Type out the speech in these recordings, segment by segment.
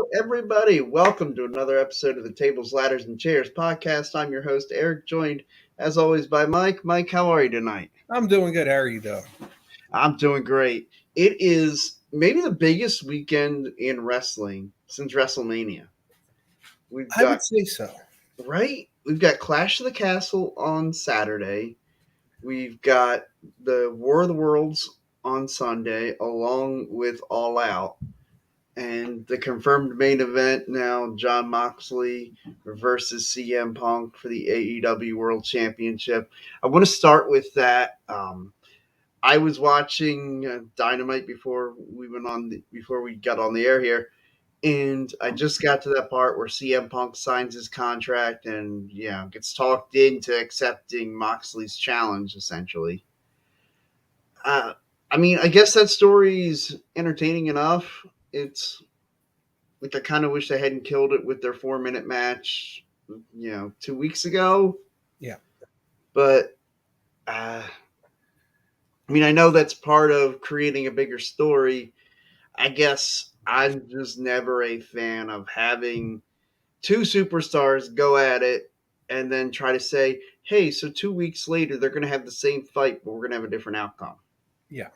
Hello, everybody. Welcome to another episode of the Tables, Ladders, and Chairs podcast. I'm your host, Eric, joined, as always, by Mike. Mike, how are you tonight? I'm doing good. How are you, though? I'm doing great. It is maybe the biggest weekend in wrestling since WrestleMania. I would say so. We've got Clash of the Castle on Saturday. We've got the War of the Worlds on Sunday, along with All Out. And the confirmed main event now, Jon Moxley versus CM Punk for the AEW World Championship. I want to start with that. I was watching Dynamite before we got on the air here, and I just got to that part where CM Punk signs his contract and gets talked into accepting Moxley's challenge. Essentially, I guess that story's entertaining enough. It's like I kind of wish they hadn't killed it with their 4-minute match, 2 weeks ago. Yeah. But, I know that's part of creating a bigger story. I guess I'm just never a fan of having two superstars go at it and then try to say, hey, so 2 weeks later, they're going to have the same fight, but we're going to have a different outcome. Yeah.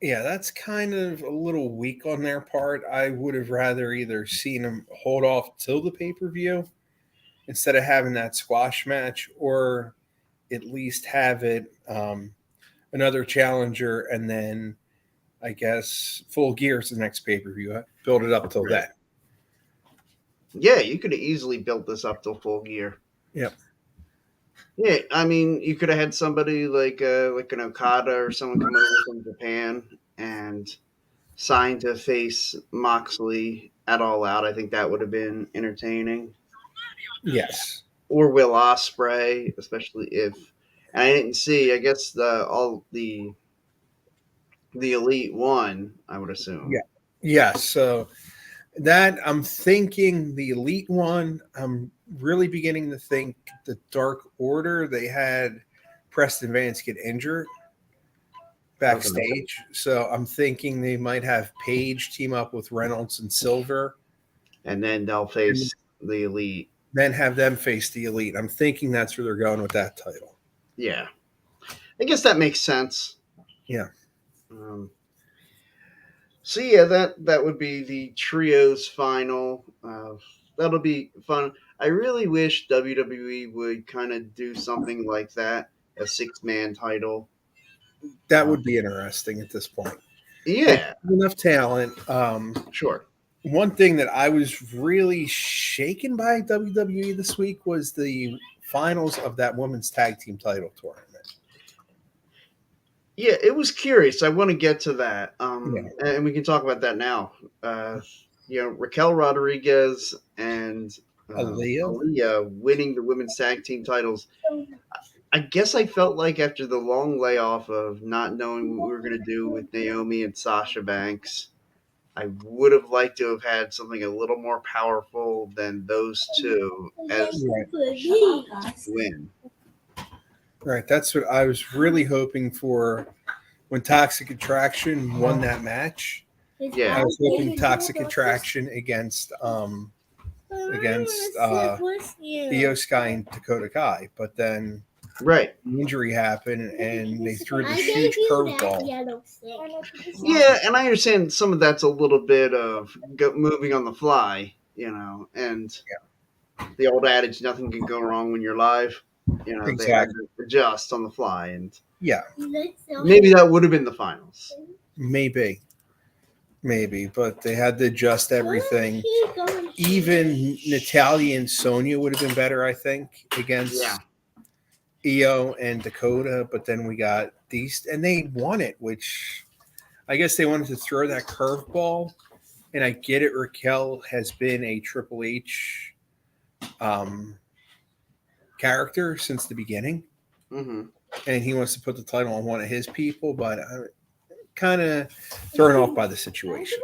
Yeah, that's kind of a little weak on their part. I would have rather either seen them hold off till the pay-per-view instead of having that squash match, or at least have it another challenger and then, I guess, Full Gear is the next pay-per-view. Build it up till then. Yeah, you could have easily built this up till Full Gear. Yep. Yeah, you could have had somebody like an Okada or someone come over from Japan and sign to face Moxley at All Out. I think that would have been entertaining. Yes. Or Will Ospreay, especially if. And I didn't see. I guess the Elite won, I would assume. Yeah. Yeah. So that I'm thinking the Elite one. I'm really beginning to think the Dark Order. They had Preston Vance get injured backstage, so I'm thinking they might have Page team up with Reynolds and Silver, and then they'll face the Elite. Then have them face the Elite. I'm thinking that's where they're going with that title. Yeah, I guess that makes sense. Yeah. So yeah, that would be the trios final. That'll be fun. I really wish WWE would kind of do something like that, a 6-man title. That would be interesting at this point. Yeah, enough talent. Sure. One thing that I was really shaken by WWE this week was the finals of that women's tag team title tournament. Yeah, it was curious. I want to get to that, and we can talk about that now. Raquel Rodriguez and Aaliyah winning the women's tag team titles. I guess I felt like after the long layoff of not knowing what we were going to do with Naomi and Sasha Banks, I would have liked to have had something a little more powerful than those two as win. Right, that's what I was really hoping for when Toxic Attraction won that match. Yeah, I was hoping Toxic Attraction against Io Sky and Dakota Kai, but then injury happened and they threw this huge curveball. Yeah, and I understand some of that's a little bit of moving on the fly, and the old adage, nothing can go wrong when you're live. Exactly. They had to adjust on the fly, and maybe that would have been the finals. Maybe, but they had to adjust everything. Even Natalya and Sonya would have been better, I think, against Io and Dakota. But then we got these, and they won it, which I guess they wanted to throw that curveball. And I get it. Raquel has been a Triple H character since the beginning, and he wants to put the title on one of his people, but I'm kind of thrown off by the situation.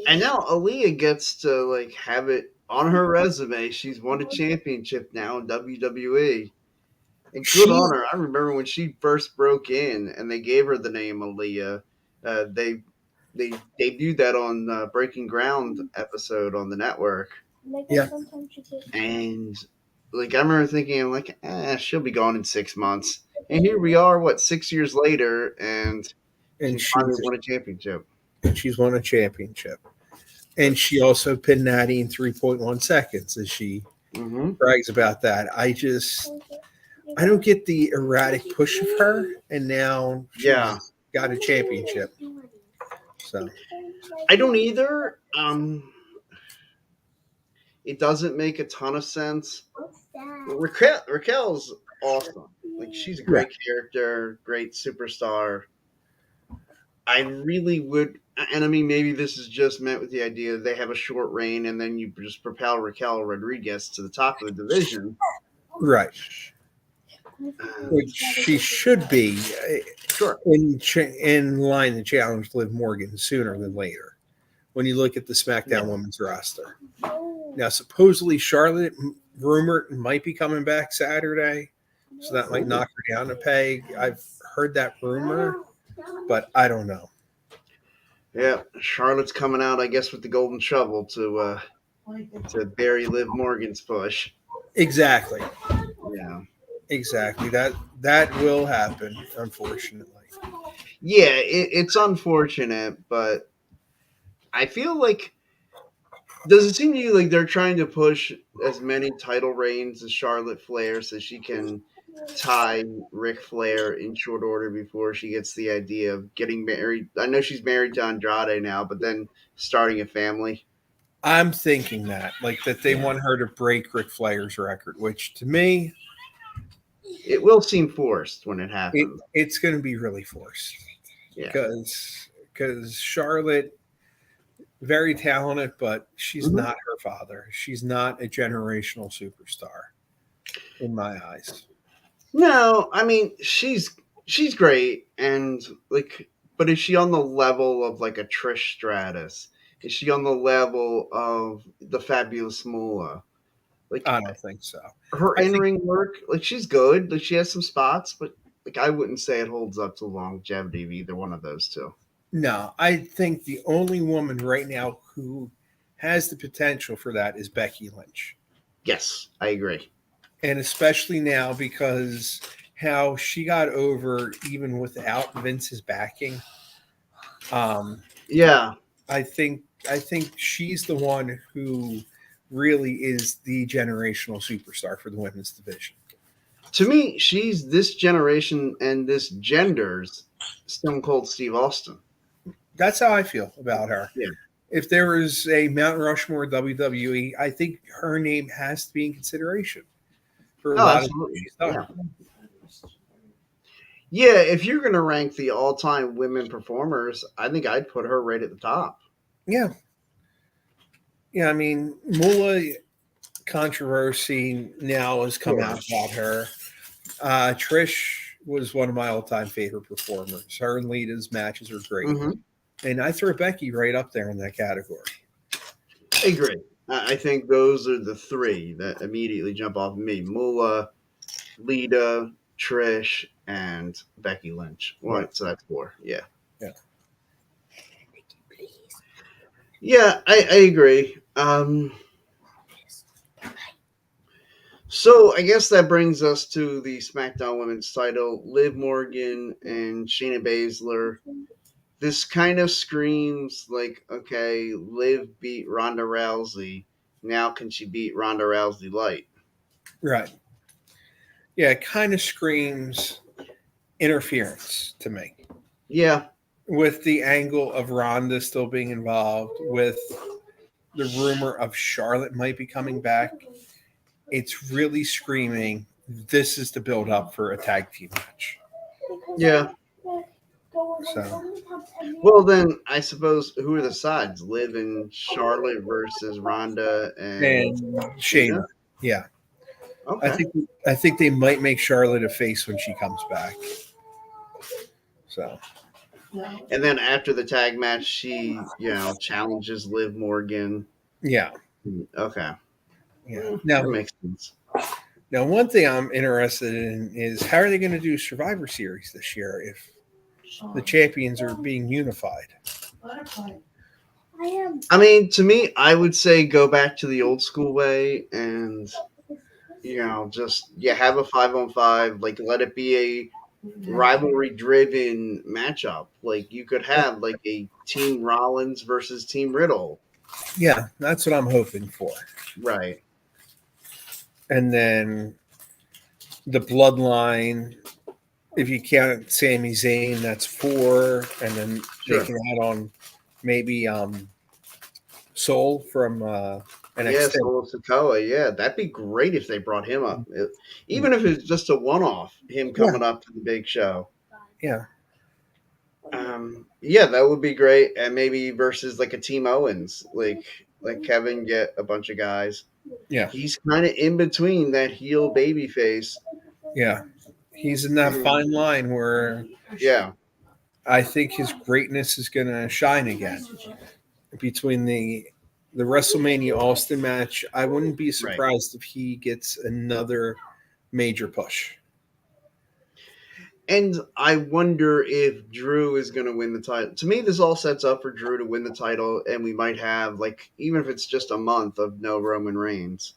And now Aaliyah gets to have it on her resume. She's won a championship now in WWE, and good on her. I remember when she first broke in, and they gave her the name Aaliyah. They they debuted that on Breaking Ground episode on the network. Yeah. And like I remember thinking, like, she'll be gone in 6 months. And here we are, what, 6 years later, and she finally won a championship. She's won a championship. And she also pinned Natty in 3.1 seconds, as she brags about that. I don't get the erratic push of her, and now she's got a championship. So I don't either. It doesn't make a ton of sense. Raquel's awesome. Like, she's a great character, great superstar. I really would, and I mean, maybe this is just meant with the idea that they have a short reign, and then you just propel Raquel Rodriguez to the top of the division. Right. Which she should be in line to challenge Liv Morgan sooner than later. When you look at the SmackDown Women's roster, now supposedly Charlotte rumored might be coming back Saturday, so that might knock her down a peg. I've heard that rumor, but I don't know. Yeah, Charlotte's coming out, I guess, with the golden shovel to bury Liv Morgan's push. Exactly. Yeah. Exactly. That will happen, unfortunately. Yeah, it's unfortunate, but I feel like, does it seem to you like they're trying to push as many title reigns as Charlotte Flair so she can tie Ric Flair in short order before she gets the idea of getting married? I know she's married to Andrade now, but then starting a family. I'm thinking that they want her to break Ric Flair's record, which to me, it will seem forced when it happens. It's going to be really forced. Yeah. Because Charlotte, very talented, but she's not her father. She's not a generational superstar in my eyes. No, I mean, she's great, and like, but is she on the level of like a Trish Stratus? Is she on the level of the Fabulous Moolah? Like, I don't think so. Her in-ring work, like, she's good. Like, she has some spots, but like, I wouldn't say it holds up to longevity of either one of those two. No, I think the only woman right now who has the potential for that is Becky Lynch. Yes, I agree. And especially now because how she got over even without Vince's backing. Yeah. I think she's the one who really is the generational superstar for the women's division. To me, she's this generation and this gender's Stone Cold Steve Austin. That's how I feel about her. Yeah. If there was a Mount Rushmore WWE, I think her name has to be in consideration for a lot absolutely. of she's done. Yeah, if you're going to rank the all-time women performers, I think I'd put her right at the top. Yeah. Yeah, I mean, Moolah controversy now has come out about her. Trish was one of my all-time favorite performers. Her and Lita's matches are great. And I throw Becky right up there in that category. I agree. I think those are the three that immediately jump off of me. Moolah, Lita, Trish, and Becky Lynch. Right. So that's four. Yeah. Yeah. Yeah, I agree. So I guess that brings us to the SmackDown Women's title. Liv Morgan and Shayna Baszler. This kind of screams like, okay, Liv beat Ronda Rousey. Now can she beat Ronda Rousey light? Right. Yeah, it kind of screams interference to me. Yeah. With the angle of Ronda still being involved, with the rumor of Charlotte might be coming back, it's really screaming, this is the build up for a tag team match. Yeah. So, well, then I suppose who are the sides? Liv and Charlotte versus Ronda and Shayna. Yeah. Okay. I think they might make Charlotte a face when she comes back. So. And then after the tag match, she, challenges Liv Morgan. Yeah. Okay. Yeah. Now, that makes sense. Now, one thing I'm interested in is how are they going to do Survivor Series this year if the champions are being unified? I mean, to me, I would say go back to the old school way and, just have a 5-on-5, like let it be a rivalry driven matchup. Like you could have like a Team Rollins versus Team Riddle. Yeah, that's what I'm hoping for. Right. And then the bloodline, if you count Sami Zayn, that's 4, and then they Sure. can add on maybe Soul from Yeah, NXT. Solo Sikoa. Yeah, that'd be great if they brought him up. Even if it's just a one-off, him coming up to the big show. Yeah. Yeah, that would be great. And maybe versus like a Team Owens, like Kevin get a bunch of guys. Yeah. He's kind of in between that heel baby face. Yeah. He's in that fine line where Yeah. I think his greatness is going to shine again. Between the WrestleMania Austin match, I wouldn't be surprised if he gets another major push. And I wonder if Drew is going to win the title. To me, this all sets up for Drew to win the title, and we might have, like, even if it's just a month of no Roman Reigns.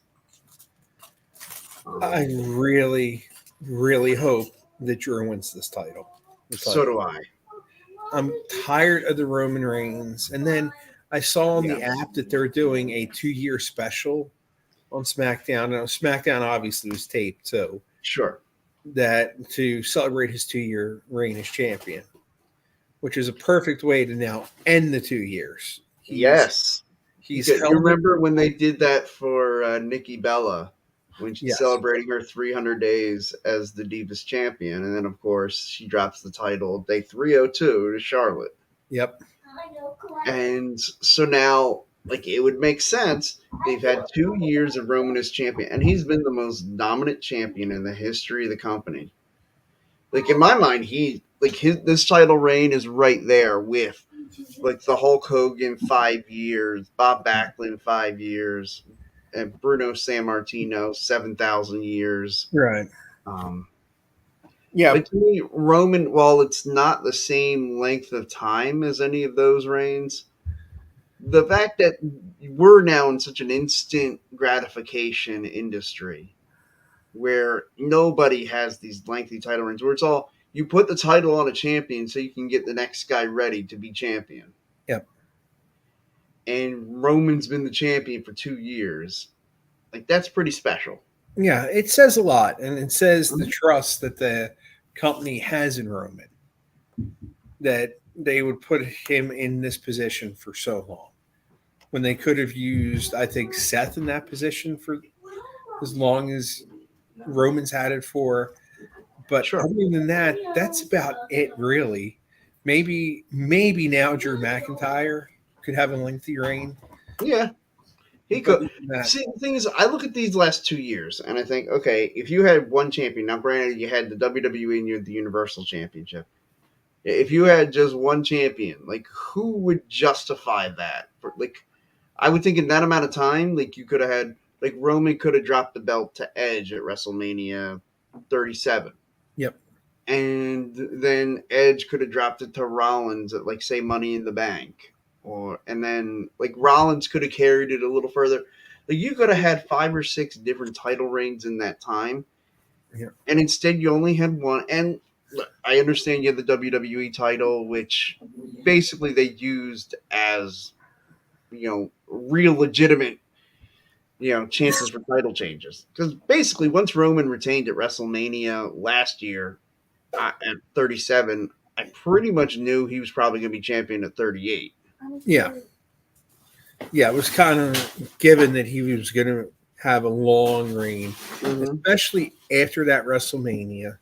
I really, really hope that Drew wins this title. So do I. I'm tired of the Roman Reigns. And then I saw on the app that they're doing a 2-year special on SmackDown. Now, SmackDown obviously was taped, so sure. That to celebrate his 2-year reign as champion, which is a perfect way to now end the 2 years. He's you remember when they did that for Nikki Bella when she's celebrating her 300 days as the Divas champion, and then of course she drops the title day 302 to Charlotte. Yep. And so now, like, it would make sense. They've had 2 years of Roman as champion, and he's been the most dominant champion in the history of the company. Like, in my mind, this title reign is right there with, like, the Hulk Hogan 5 years, Bob Backlund 5 years, and Bruno Sammartino 7,000 years. Right. But to me, Roman, while it's not the same length of time as any of those reigns, the fact that we're now in such an instant gratification industry where nobody has these lengthy title reigns, where it's all you put the title on a champion so you can get the next guy ready to be champion. Yep. And Roman's been the champion for 2 years. Like, that's pretty special. Yeah, it says a lot, and it says the trust that the company has in Roman, that they would put him in this position for so long when they could have used, I think, Seth in that position for as long as Roman's had it for. But other than that, that's about it, really. Maybe now Drew McIntyre could have a lengthy reign. Yeah. He could. See, the thing is, I look at these last 2 years and I think, okay, if you had one champion, now granted you had the WWE and you had the Universal Championship. If you had just one champion, like, who would justify that? Like, I would think in that amount of time, like, you could have had, like, Roman could have dropped the belt to Edge at WrestleMania 37. Yep. And then Edge could have dropped it to Rollins at, like, say, Money in the Bank. And then, like, Rollins could have carried it a little further. Like, you could have had 5 or 6 different title reigns in that time. Yeah. And instead you only had one. And look, I understand you had the WWE title, which basically they used as, real legitimate, chances for title changes. Because basically once Roman retained at WrestleMania last year at 37, I pretty much knew he was probably going to be champion at 38. Yeah. Yeah, it was kind of given that he was going to have a long reign, especially after that WrestleMania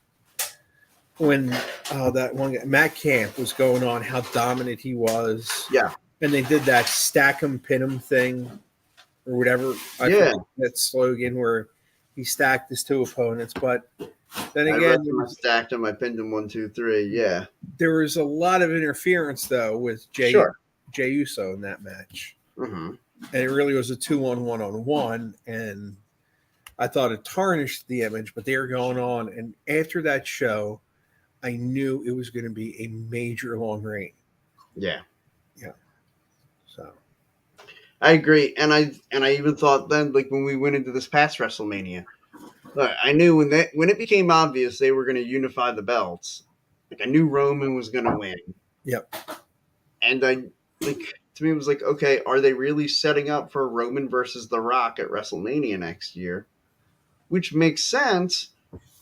when that one guy, Matt Camp, was going on how dominant he was. Yeah. And they did that stack 'em, pin 'em thing or whatever. I forget that slogan where he stacked his 2 opponents. But then again, I stacked him. I pinned him 1, 2, 3. Yeah. There was a lot of interference, though, with Jey Uso in that match. Mm-hmm. And it really was a 2-on-1-on-1. And I thought it tarnished the image, but they were going on. And after that show, I knew it was going to be a major long reign. Yeah. Yeah. So I agree, and I even thought then, like when we went into this past WrestleMania, I knew when it became obvious they were going to unify the belts, like I knew Roman was going to win, yep, and I like to me it was like, okay, are they really setting up for Roman versus The Rock at WrestleMania next year? Which makes sense,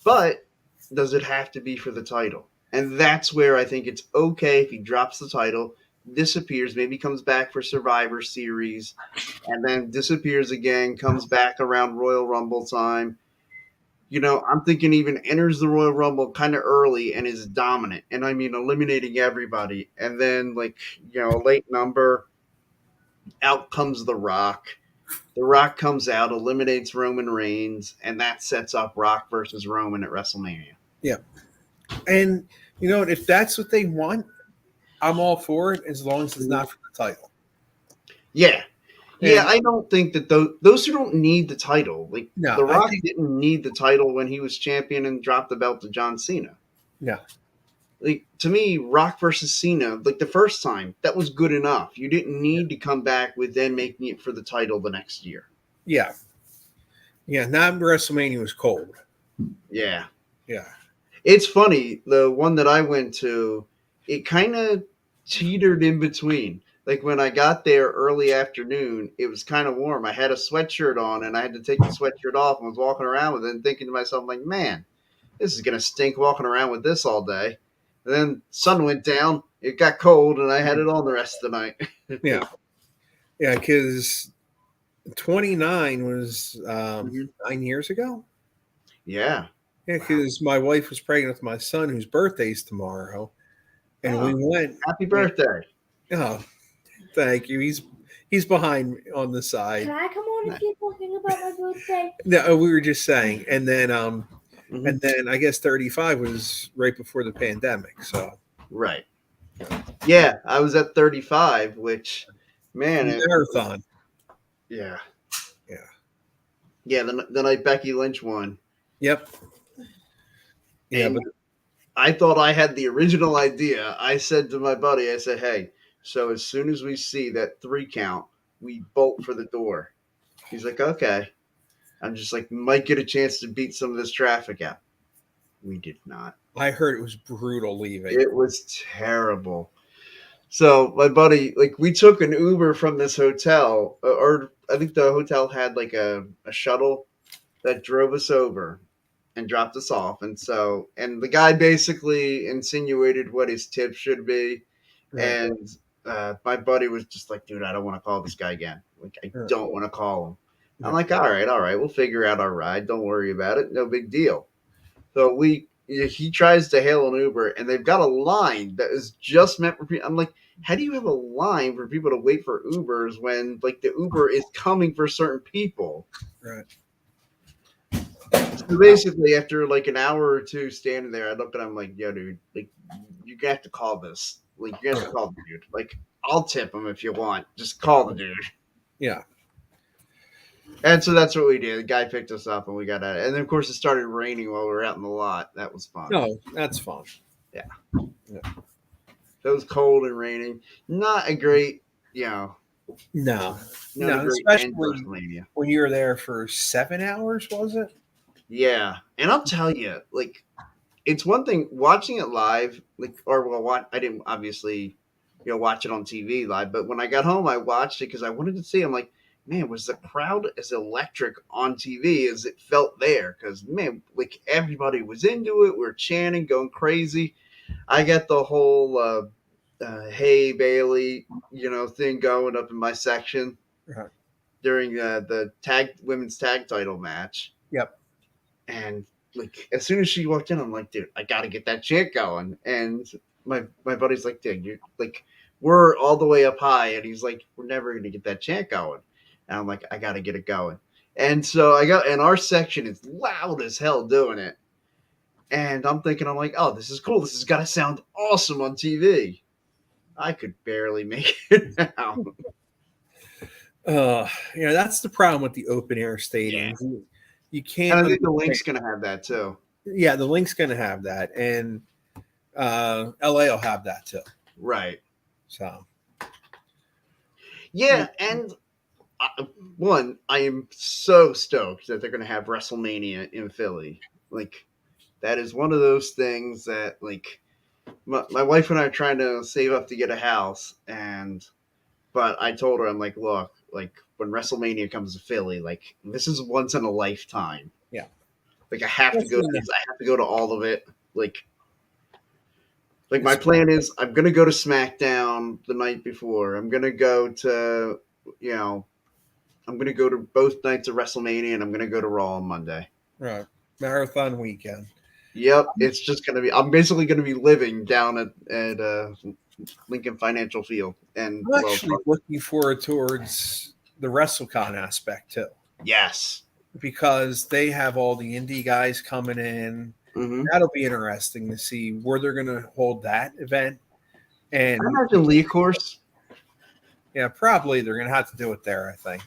but does it have to be for the title? And that's where I think it's okay if he drops the title, disappears, maybe comes back for Survivor Series, and then disappears again, comes back around Royal Rumble time. I'm thinking even enters the Royal Rumble kind of early and is dominant. And I mean, eliminating everybody. And then, late number, out comes The Rock. The Rock comes out, eliminates Roman Reigns, and that sets up Rock versus Roman at WrestleMania. yeah. And if that's what they want, I'm all for it as long as it's not for the title. Yeah. Yeah, And I don't think that those who don't need the title, like no, The I Rock think didn't need the title when he was champion and dropped the belt to John Cena. no. Like to me, Rock versus Cena, like the first time, that was good enough. You didn't need to come back with then making it for the title the next year. Yeah. Yeah, not WrestleMania was cold. Yeah. Yeah. It's funny, the one that I went to, it kind of teetered in between. Like when I got there early afternoon, it was kind of warm. I had a sweatshirt on and I had to take the sweatshirt off and was walking around with it and thinking to myself, like, man, this is going to stink walking around with this all day. And then sun went down, it got cold, and I had it on the rest of the night. Yeah. Yeah, because 29 was Mhm. 9 years ago. Yeah. Yeah, because my wife was pregnant with my son, whose birthday's tomorrow, and we Oh, went. happy birthday. Oh, thank you. He's behind me on the side. Can I come on if you're talking about my birthday? No, we were just saying, and then Mhm. I guess 35 was right before the pandemic. So Right. Yeah, I was at 35, which, man, marathon. yeah. Yeah. Yeah, the night Becky Lynch won. Yep. Yeah, And but I thought I had the original idea. I said to my buddy, I said, hey, so as soon as we see that 3 count, we bolt for the door. He's like, okay. I'm just like, might get a chance to beat some of this traffic out. We did not. I heard it was brutal leaving. It was terrible. So my buddy, like, we took an Uber from this hotel, or I think the hotel had like a shuttle that drove us over and dropped us off. And the guy basically insinuated what his tip should be. Right. And my buddy was just like, dude, I don't want to call this guy again. Like, I Right. don't want to call him. I'm Yeah. like, all right, we'll figure out our ride. Don't worry about it. No big deal. So he tries to hail an Uber, and they've got a line that is just meant for people. I'm like, how do you have a line for people to wait for Ubers when like the Uber is coming for certain people? Right. So basically, after like an hour or two standing there, I look at him like, yo, dude, like you have to call this. Like you have to call the dude. Like I'll tip him if you want. Just call the dude. Yeah. And so that's what we did. The guy picked us up and we got out. And then of course it started raining while we were out in the lot. That was fun. No, that's fun. Yeah. Yeah. It was cold and raining. Not a great, No. not No, a great end to especially WrestleMania. when you were there for 7 hours, was it? Yeah. And I'll tell you, like, it's one thing watching it live, like, or well, I didn't obviously, watch it on TV live, but when I got home, I watched it because I wanted to see. I'm like, man, was the crowd as electric on TV as it felt there? Because man, like everybody was into it. We are chanting, going crazy. I got the whole "Hey Bailey," thing going up in my section Right. during the women's tag title match. Yep. And like as soon as she walked in, I'm like, dude, I gotta get that chant going. And my buddy's like, dude, you like we're all the way up high, and he's like, we're never gonna get that chant going. And I'm like, I gotta get it going. And so and our section is loud as hell doing it. And I'm thinking, I'm like, oh, this is cool. This has got to sound awesome on TV. I could barely make it now. That's the problem with the open air stadiums. Yeah. You can't. And I think the Link's going to have that too. Yeah, the Link's going to have that, and LA will have that too. Right. So. Yeah, and I am so stoked that they're going to have WrestleMania in Philly. Like, that is one of those things that, like, my wife and I are trying to save up to get a house, but I told her, I'm like, look, like, when WrestleMania comes to Philly, like, this is once in a lifetime. Yeah. Like, I have to go to Especially these. I have to go to all of it. Like my it's- plan is, I'm gonna go to SmackDown the night before. I'm gonna go to, you know, I'm gonna go to both nights of WrestleMania, and I'm gonna go to Raw on Monday. right. Marathon weekend. Yep, it's just gonna be. I'm basically gonna be living down at Lincoln Financial Field and I'm Wells actually Fargo. looking forward towards the WrestleCon aspect too, Yes. because they have all the indie guys coming in. Mm-hmm. That'll be interesting to see where they're going to hold that event. I And imagine Lee, of course. yeah, probably they're going to have to do it there, I think.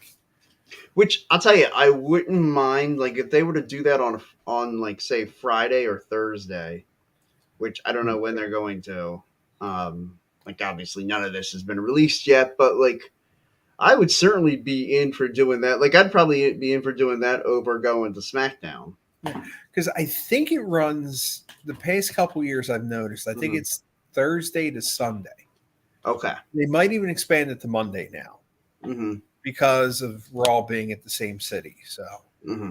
Which I'll tell you, I wouldn't mind like if they were to do that on like say Friday or Thursday, which I don't know when they're going to. Like obviously none of this has been released yet, but like I would certainly be in for doing that. Like I'd probably be in for doing that over going to SmackDown. Because I think it runs the past couple years I've noticed. I think it's Thursday to Sunday. Okay. They might even expand it to Monday now Mm-hmm. because of Raw being at the same city. So Mm-hmm.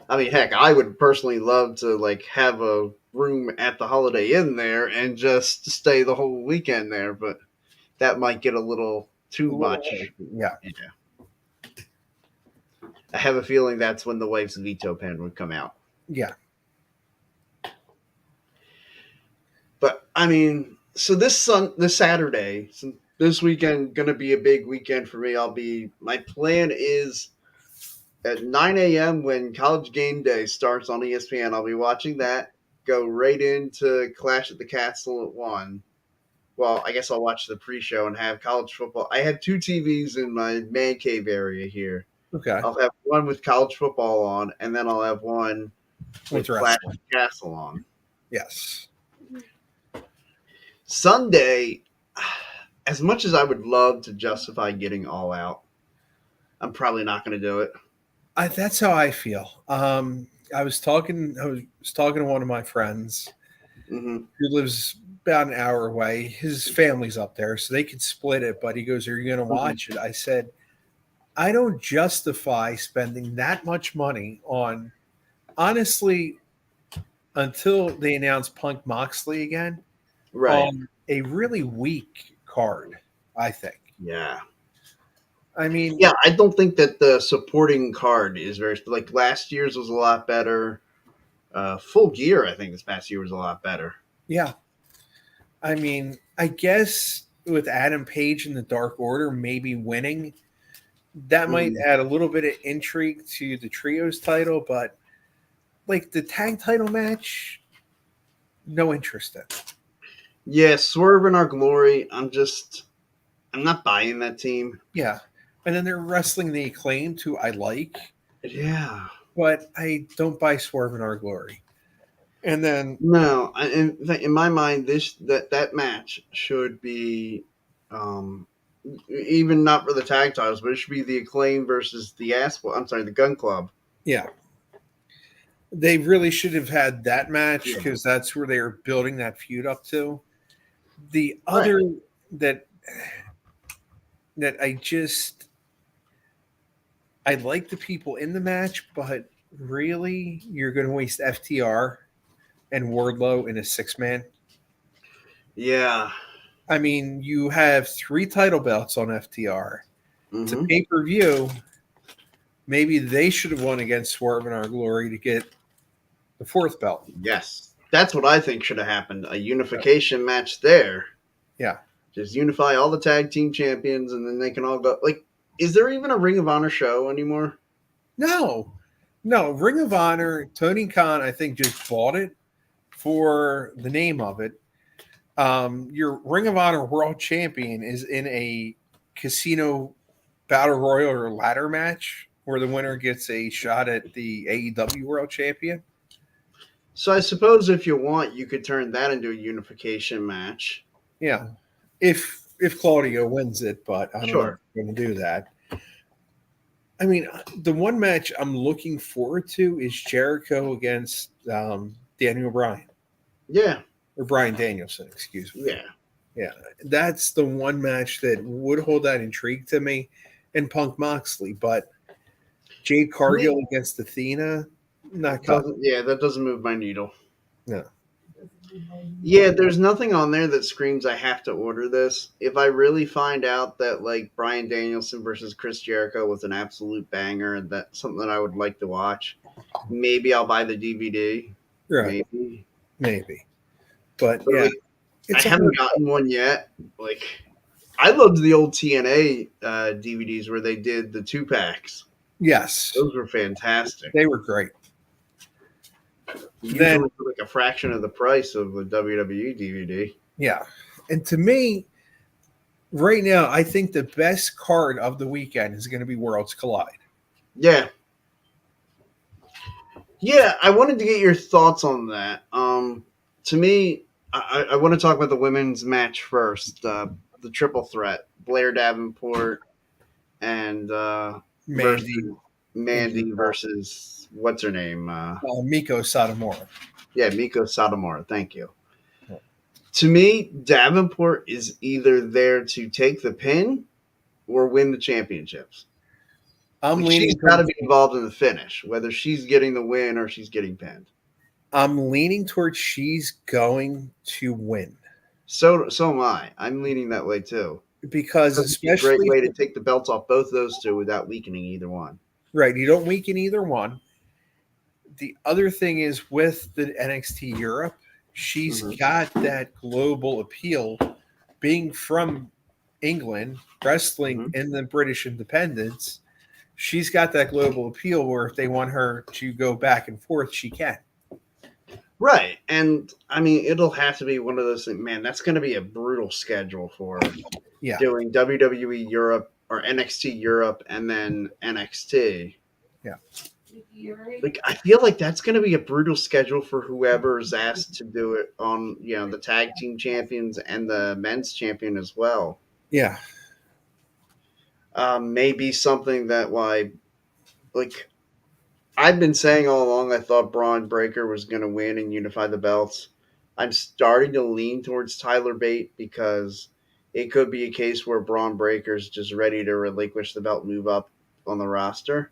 I mean, heck, I would personally love to like have a room at the Holiday Inn there and just stay the whole weekend there, but that might get a little too much. yeah. Yeah. I have a feeling that's when the wife's veto pen would come out. Yeah. But I mean, so this Saturday, so this weekend gonna be a big weekend for me. My plan is at 9 a.m. when College Game Day starts on ESPN. I'll be watching that. Go right into Clash at the Castle at 1. Well, I guess I'll watch the pre-show and have college football. I have two TVs in my man cave area here. Okay. I'll have one with college football on, and then I'll have one with Clash at the Castle on. Yes. Sunday, as much as I would love to justify getting All Out, I'm probably not going to do it. That's how I feel. I was talking to one of my friends Mm-hmm. who lives about an hour away. His family's up there, so they could split it. But he goes, "Are you going to watch it?" I said, "I don't justify spending that much money on, honestly, until they announce Punk Moxley again, Right. on a really weak card, I think." Yeah. I mean, Yeah, I don't think that the supporting card is very like last year's was a lot better. Full Gear, I think this past year was a lot better. yeah. I mean, I guess with Adam Page in the Dark Order maybe winning, that might add a little bit of intrigue to the trios title, but like the tag title match, no interest in. Yeah, Swerve in Our Glory. I'm not buying that team. Yeah. And then they're wrestling the Acclaimed, who I like. Yeah. But I don't buy Swerve in Our Glory. And then No, in my mind, that match should be, even not for the tag titles, but it should be the Acclaim versus the Gun Club. yeah, they really should have had that match because that's where they were building that feud up to. The other that I like the people in the match, but really you're going to waste FTR and Wardlow in a 6-man. Yeah. I mean, you have 3 title belts on FTR. It's a pay-per-view. Maybe they should have won against Swerve in Our Glory to get the 4th belt. Yes. That's what I think should have happened. A unification match there. Yeah. Just unify all the tag team champions and then they can all go. Like, is there even a Ring of Honor show anymore? No. Ring of Honor, Tony Khan, I think, just bought it for the name of it. Your Ring of Honor World Champion is in a casino battle royal or ladder match where the winner gets a shot at the AEW World Champion. So I suppose if you want, you could turn that into a unification match. Yeah. If if Claudio wins it, but I don't know if he's going to do that. I mean, the one match I'm looking forward to is Jericho against Daniel Bryan. Yeah. Or Bryan Danielson, excuse me. Yeah. Yeah. That's the one match that would hold that intrigue to me, and Punk Moxley. But Jade Cargill against Athena, not cutting. Yeah, that doesn't move my needle. No. Yeah, there's nothing on there that screams I have to order this. If I really find out that like Bryan Danielson versus Chris Jericho was an absolute banger and that's something that I would like to watch, maybe I'll buy the DVD. Right. Maybe. But yeah, like, I haven't gotten one yet. Like, I loved the old TNA DVDs where they did the 2-packs. Yes, those were fantastic. They were great. Usually for like a fraction of the price of a WWE DVD. Yeah, and to me, right now, I think the best card of the weekend is going to be Worlds Collide. Yeah. Yeah, I wanted to get your thoughts on that. To me, I want to talk about the women's match first. The triple threat: Blair Davenport and Mandy versus what's her name? Miko Satomura. Yeah, Miko Satomura. Thank you. Yeah. To me, Davenport is either there to take the pin or win the championships. She's got to be involved in the finish, whether she's getting the win or she's getting pinned. I'm leaning towards she's going to win. So am I. I'm leaning that way too. Because especially a great way to take the belts off both those two without weakening either one. Right. You don't weaken either one. The other thing is with the NXT Europe, she's got that global appeal being from England, wrestling in the British independents. She's got that global appeal where if they want her to go back and forth, she can. Right. And I mean, it'll have to be one of those things, man, that's going to be a brutal schedule for her. Yeah. Doing WWE Europe or NXT Europe and then NXT. Yeah. Like, I feel like that's going to be a brutal schedule for whoever is asked to do it on, the tag team champions and the men's champion as well. Yeah. Maybe something that I've been saying all along, I thought Braun Breaker was going to win and unify the belts. I'm starting to lean towards Tyler Bate because it could be a case where Braun Breaker's just ready to relinquish the belt, move up on the roster.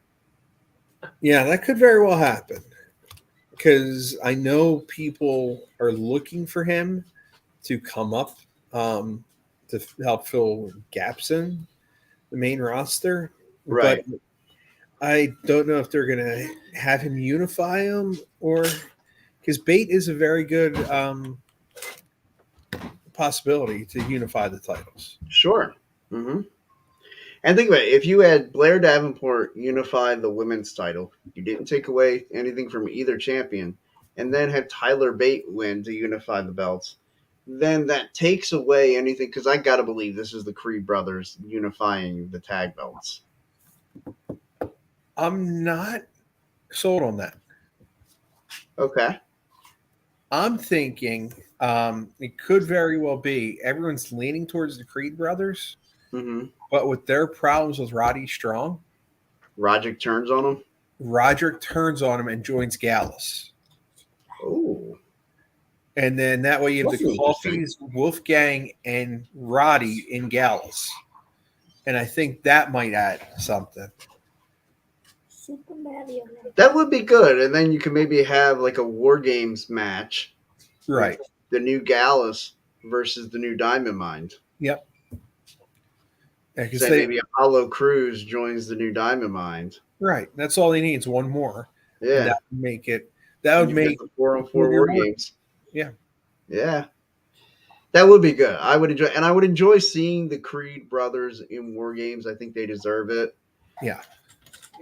Yeah, that could very well happen because I know people are looking for him to come up to help fill gaps in the main roster. Right. But I don't know if they're going to have him unify them or because Bate is a very good possibility to unify the titles. Sure. Mm-hmm. And think about it. If you had Blair Davenport unify the women's title, you didn't take away anything from either champion, and then had Tyler Bate win to unify the belts, then that takes away anything, because I got to believe this is the Creed brothers unifying the tag belts. I'm not sold on that. Okay. I'm thinking it could very well be everyone's leaning towards the Creed brothers, but with their problems with Roddy Strong, Roderick turns on him. Roderick turns on him and joins Gallus. Oh. And then that way you have the Coffees, Wolfgang, and Roddy in Gallus. And I think that might add something. Super Mario. That would be good. And then you can maybe have like a War Games match. Right. The new Gallus versus the new Diamond Mine. Yep. Yeah, maybe Apollo Crews joins the new Diamond Mine. Right. That's all he needs. One more. Yeah. That would make it. That would make the 4-on-4 War Games. Yeah. Yeah. That would be good. I would enjoy seeing the Creed brothers in War Games. I think they deserve it. Yeah.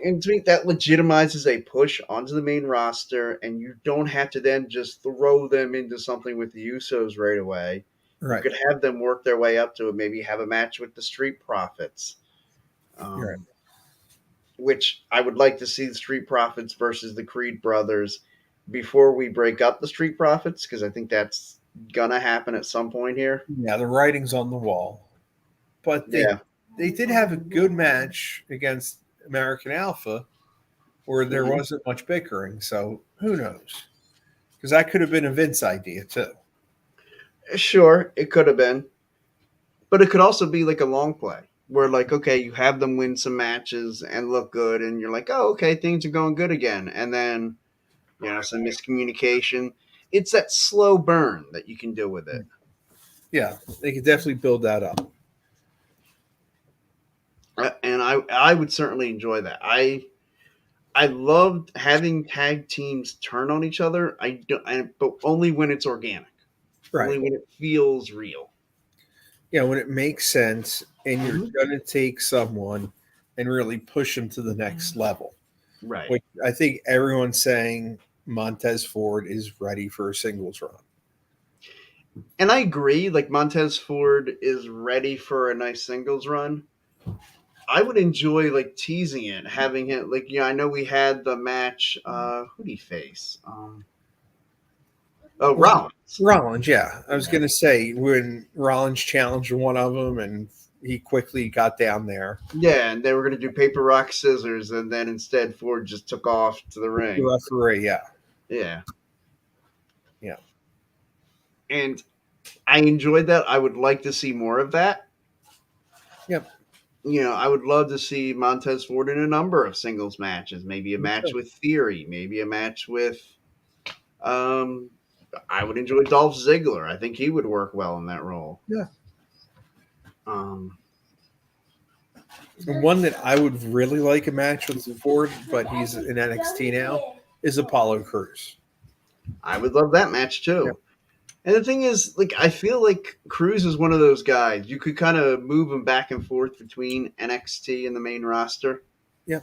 And to me, that legitimizes a push onto the main roster, and you don't have to then just throw them into something with the Usos right away. Right. You could have them work their way up to it, maybe have a match with the Street Profits. Right. Which I would like to see the Street Profits versus the Creed brothers before we break up the Street Profits, because I think that's going to happen at some point here. Yeah, the writing's on the wall. but they did have a good match against American Alpha where there wasn't much bickering. So who knows? Because that could have been a Vince idea too. Sure, it could have been, but it could also be like a long play where, like, okay, you have them win some matches and look good, and you're like, oh, okay, things are going good again, and then some miscommunication. It's that slow burn that you can do with it. Yeah, they could definitely build that up. And I would certainly enjoy that. I loved having tag teams turn on each other. But only when it's organic, only when it feels real. Yeah, when it makes sense, and you're going to take someone and really push them to the next level. Right. Which I think everyone's saying Montez Ford is ready for a singles run. And I agree. Like, Montez Ford is ready for a nice singles run. I would enjoy like teasing it, having it like I know we had the match. Who did he face? Rollins. Rollins, yeah. I was going to say when Rollins challenged one of them and he quickly got down there. Yeah, and they were going to do paper, rock, scissors, and then instead Ford just took off to the ring. The referee, yeah. Yeah. Yeah. And I enjoyed that. I would like to see more of that. Yep. I would love to see Montez Ford in a number of singles matches. Maybe a match with Theory. Maybe a match with I would enjoy Dolph Ziggler. I think he would work well in that role. Yeah. One that I would really like a match with Ford, but he's in NXT now, is Apollo Crews. I would love that match too. Yeah. And the thing is, like, I feel like Crews is one of those guys. You could kind of move him back and forth between NXT and the main roster. Yeah.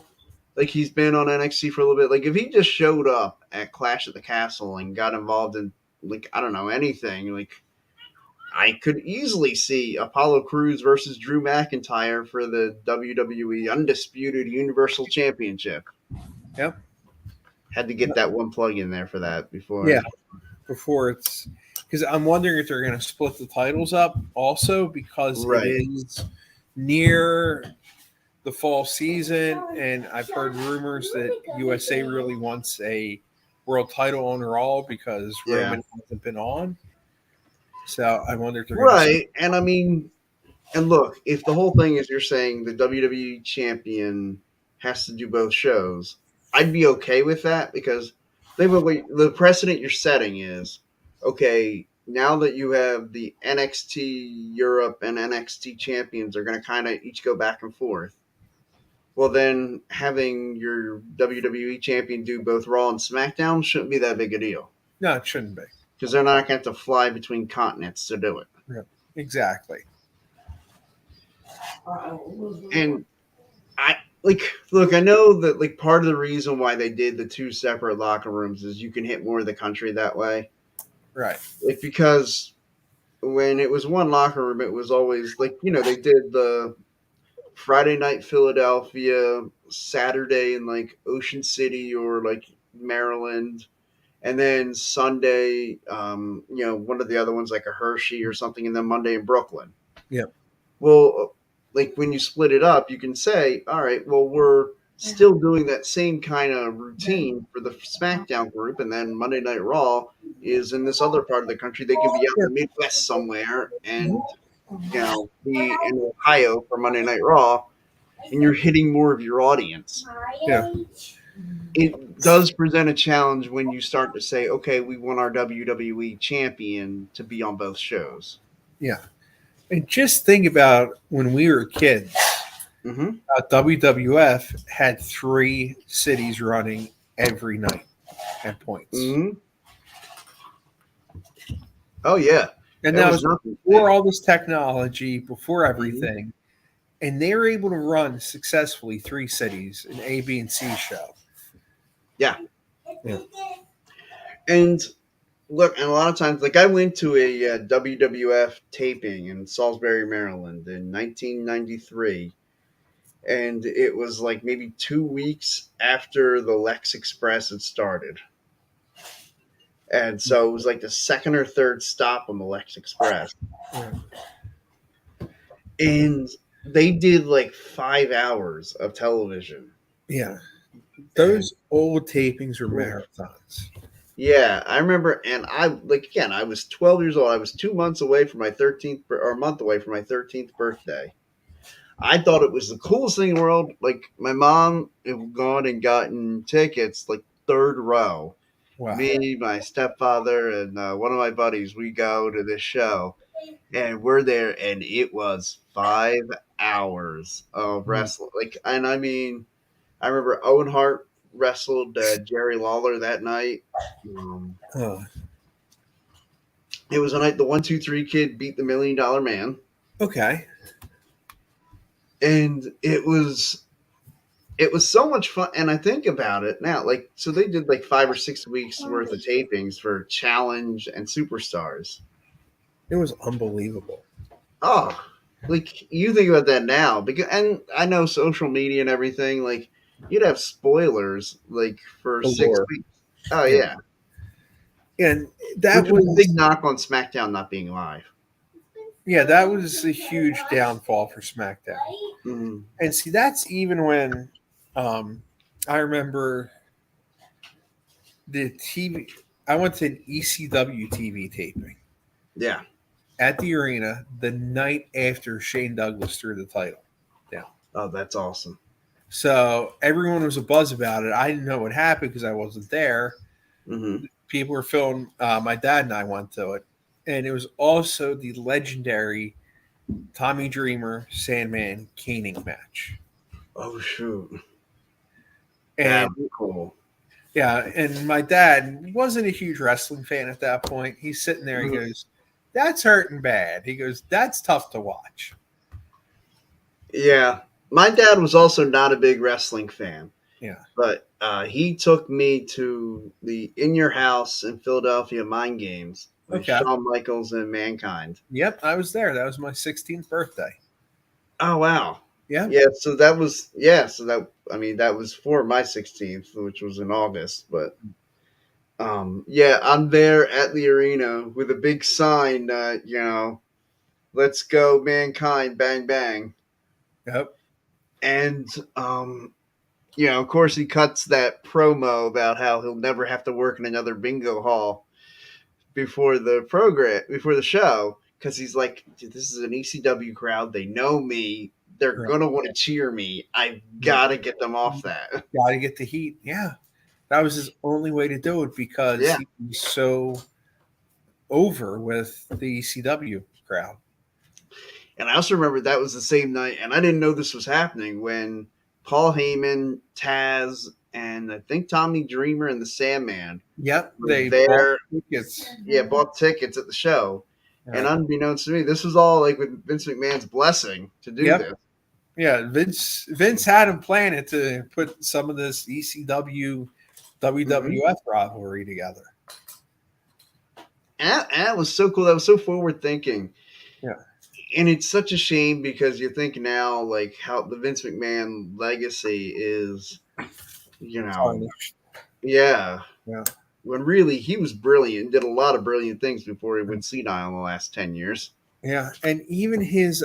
Like, he's been on NXT for a little bit. Like, if he just showed up at Clash at the Castle and got involved in, like, I don't know, anything, like, I could easily see Apollo Crews versus Drew McIntyre for the WWE Undisputed Universal Championship. Yep. Had to get that one plug in there for that before. Yeah. Before it's because I'm wondering if they're going to split the titles up also because it is near the fall season, and I've heard rumors that USA really wants a world title on Raw because Roman hasn't been on. So I wonder if they're right. And I mean, and look, if the whole thing is you're saying the WWE champion has to do both shows, I'd be okay with that because the precedent you're setting is okay. Now that you have the NXT Europe and NXT champions are going to kind of each go back and forth. Well, then having your WWE champion do both Raw and SmackDown shouldn't be that big a deal. No, it shouldn't be. Because they're not going to have to fly between continents to do it. Yeah, exactly. And look, I know that like part of the reason why they did the two separate locker rooms is you can hit more of the country that way. Right. Like, because when it was one locker room, it was always like, they did the Friday night Philadelphia, Saturday in like Ocean City or like Maryland, and then Sunday, one of the other ones like a Hershey or something, and then Monday in Brooklyn. Yep. Well, like when you split it up, you can say, all right, well, we're still doing that same kind of routine for the SmackDown group, and then Monday Night Raw is in this other part of the country. They could be out in the Midwest somewhere and, be in Ohio for Monday Night Raw, and you're hitting more of your audience. Yeah. It does present a challenge when you start to say, okay, we want our WWE champion to be on both shows. Yeah. And just think about when we were kids, WWF had 3 cities running every night at points. Mm-hmm. Oh, yeah. And that was before all this technology, before everything. Mm-hmm. And they were able to run successfully 3 cities, an A, B, and C show. Yeah. And look, and a lot of times, like I went to a WWF taping in Salisbury, Maryland in 1993. And it was like maybe 2 weeks after the Lex Express had started. And so it was like the second or third stop on the Lex Express. And they did like 5 hours of television. Yeah. And Those old tapings were marathons. yeah, I remember, and I like again, I was 12 years old. I was 2 months away from my 13th, or a month away from my 13th birthday. I thought it was the coolest thing in the world. Like my mom had gone and gotten tickets, like third row. Wow. Me, my stepfather, and one of my buddies, we go to this show, and we're there, and it was 5 hours of wrestling. Like, and I mean, I remember Owen Hart wrestled Jerry Lawler that night. Um, Oh, it was a night the 1-2-3 Kid beat the $1 Million Man, okay. and it was so much fun. And I think about it now, like, so they did like 5 or 6 weeks worth of tapings for Challenge and Superstars. It was unbelievable. Oh, like you think about that now, because and I know social media and everything. Like you'd have spoilers like for six Galore. weeks. Oh Yeah. yeah, And that which was a big was, knock on SmackDown not being live. yeah, that was a huge downfall for SmackDown. Mm-hmm. And see, that's even when I remember the TV. I went to an ECW TV taping Yeah. at the arena the night after Shane Douglas threw the title down. Oh, that's awesome. So everyone was a buzz about it. I didn't know what happened because I wasn't there. Mm-hmm. People were filming. My dad and I went to it, and it was also the legendary Tommy Dreamer Sandman caning match. Oh shoot, And that'd be cool. yeah, and my dad wasn't a huge wrestling fan at that point. He's sitting there. He Mhm. goes, "That's hurting bad." He goes, "That's tough to watch." Yeah, my dad was also not a big wrestling fan. Yeah. But he took me to the In Your House in Philadelphia Mind Games with Okay. Shawn Michaels and Mankind. Yep, I was there. That was my 16th birthday. Oh wow. Yeah. Yeah, so that was so that I mean that was for my 16th, which was in August, but yeah, I'm there at the arena with a big sign let's go Mankind bang bang. Yep. And of course he cuts that promo about how he'll never have to work in another bingo hall before the show because he's like, dude, this is an ECW crowd. They know me. They're Right. gonna want to cheer me. I've got to get them off that. Got to get the heat. Yeah. That was his only way to do it because Yeah. he was so over with the ECW crowd. And I also remember that was the same night, and I didn't know this was happening when Paul Heyman, Taz, and I think Tommy Dreamer and the Sandman Yep. were They there. bought tickets. Bought tickets at the show. Right. And unbeknownst to me, this was all like with Vince McMahon's blessing to do Yep. this. Yeah, Vince had him planned to put some of this ECW WWF rivalry together. And that was so cool. That was so forward thinking. Yeah. And it's such a shame because you think now, like, how the Vince McMahon legacy is, Tarnished. yeah. Yeah. When really he was brilliant, did a lot of brilliant things before he went senile in the last 10 years. Yeah, and even his